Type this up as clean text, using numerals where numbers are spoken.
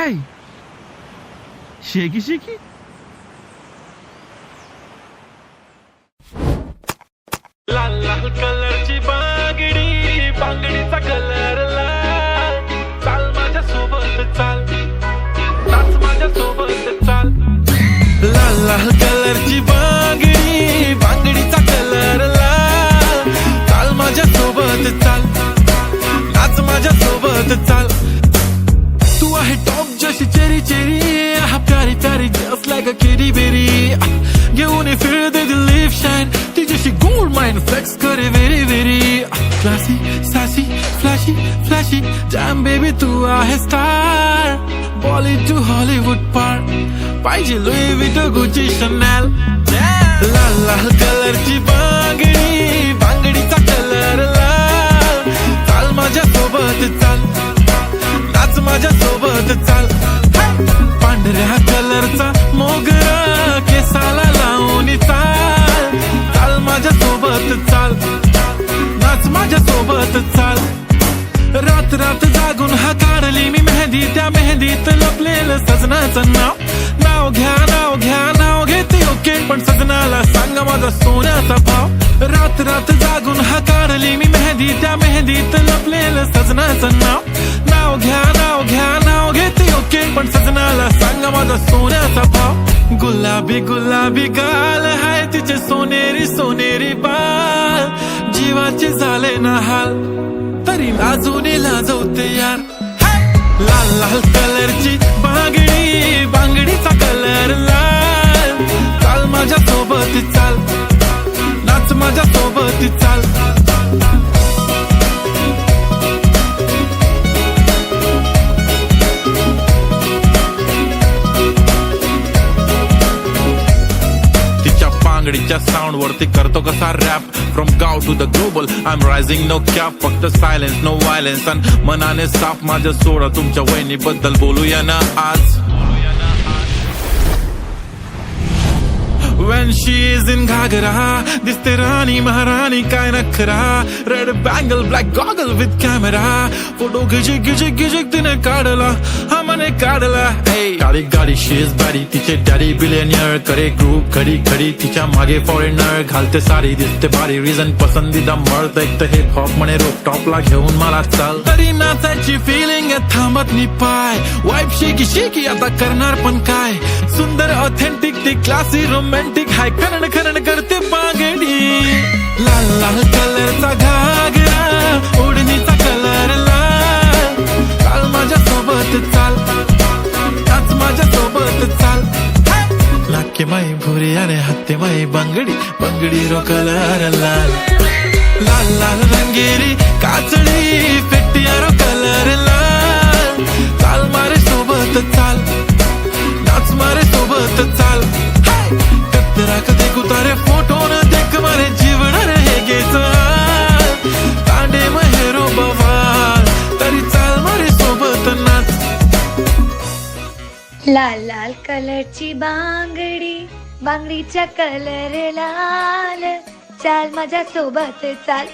काय शेकी शेकी लाल लाल कलरची बांगडी बांगडीचा कलर लाल चाल माझ्या सोबत चाल नाच माझ्या सोबत चाल लाल लाल कलरची बांगडी बांगडीचा कलर लाल चाल माझ्या सोबत चाल नाच माझ्या सोबत चाल तू आहे टॉप जशी चेरी चेरी हा प्यारी प्यारी जस्ट लाईक अ केरी बेरी घेऊन फिर दे दिल लिप शाईन तिच्याशी गोल्ड माइन फ्लेक्स करे very very classy sassy flashy flashy jam baby तू आहे स्टार बॉलीवुड टू हॉलीवुड पार पाहिजे लुई विटो गुची शनेल लाल लाल कलरची बांगडी बांगडीचा कलर लाल चाल माझ्या सोबत चाल नाच माझ्या सोबत चाल पांढऱ्या कलरचा मोगरा केसाला लावून चाल चाल माझ्या सोबत चाल नाच माझ्या सोबत चाल रात रात जागून हा काढली मी मेहंदी त्या मेहंदीत लपलेलं सजनाचं नाव नाव घ्या नाव घ्या नाव घेते ओके पण सजनाला सांगा माझा सोन्याचा भाव रात रात जागून हा काढली मी मेहंदी त्या मेहंदीत लपलेलं सजनाचं नाव नाव घ्या नाव घ्या नाव घेते ओके पण सजनाला सांगा माझा सोन्याचा भाव गुलाबी गुलाबी गाल हाय तिचे सोनेरी सोनेरी बाल जीवाचे झाले ना हाल तरी लाजून लाजवते यार लाल लाल कलरची बांगडी बांगडीचा कलर लाल चाल माझ्या सोबत चाल नाच माझ्या सोबत चाल बांगडीच्या साऊंड वरती करतो कसा रॅप फ्रॉम गाव to the global I am rising no cap फक्त सायलेन्स नो व्हायलेन्स आणि मनाने साफ माझ्या सोडा तुमच्या वहिनीबद्दल बोलूया ना आज When she is in घागरा दिसते राणी महाराणी काय नखरा red bangle black goggle with camera photo गिजिक गिजिक गिजिक तिने काढला हा मने काढला काळी गाडी शीज बाडी तिचे डॅडी बिलियनियर करे ग्रुप खडी खडी तिच्या मागे फॉरेनर घालते साडी दिसते भारी रिझन पसंदीदा मळत एक तर हिप हॉप म्हणे रोप टॉपला घेऊन मला चाल तरी नाचायची फिलिंग थांबत नि पाय वाईफ शेकी शेकी आता करणार पण काय सुंदर ऑथेंटिक ती क्लासी रोमॅन्टिक हाय खरण खरण करते बांगडी लाल लाल कलरचा घागरा ओढणीचा कलर लाल चाल माझ्या सोबत चाल नाच माझ्या सोबत चाल नाके माई भुरी आणि हत्ते माई बांगडी बांगडी रो कलर लाल लाल लाल रंगेरी काचळी फेटिया रो कलर लाल चाल मारे सोबत चाल नाच मारे सोबत चाल कतरा कधी कुतारे फोटो न देख मारे जीवन रहेगे चाल तांडे महेरो बवाल तरी चाल मारे सोबत नाच लाल लाल कलरची बांगडी बांगडीचा कलर लाल चाल माझ्या सोबत चाल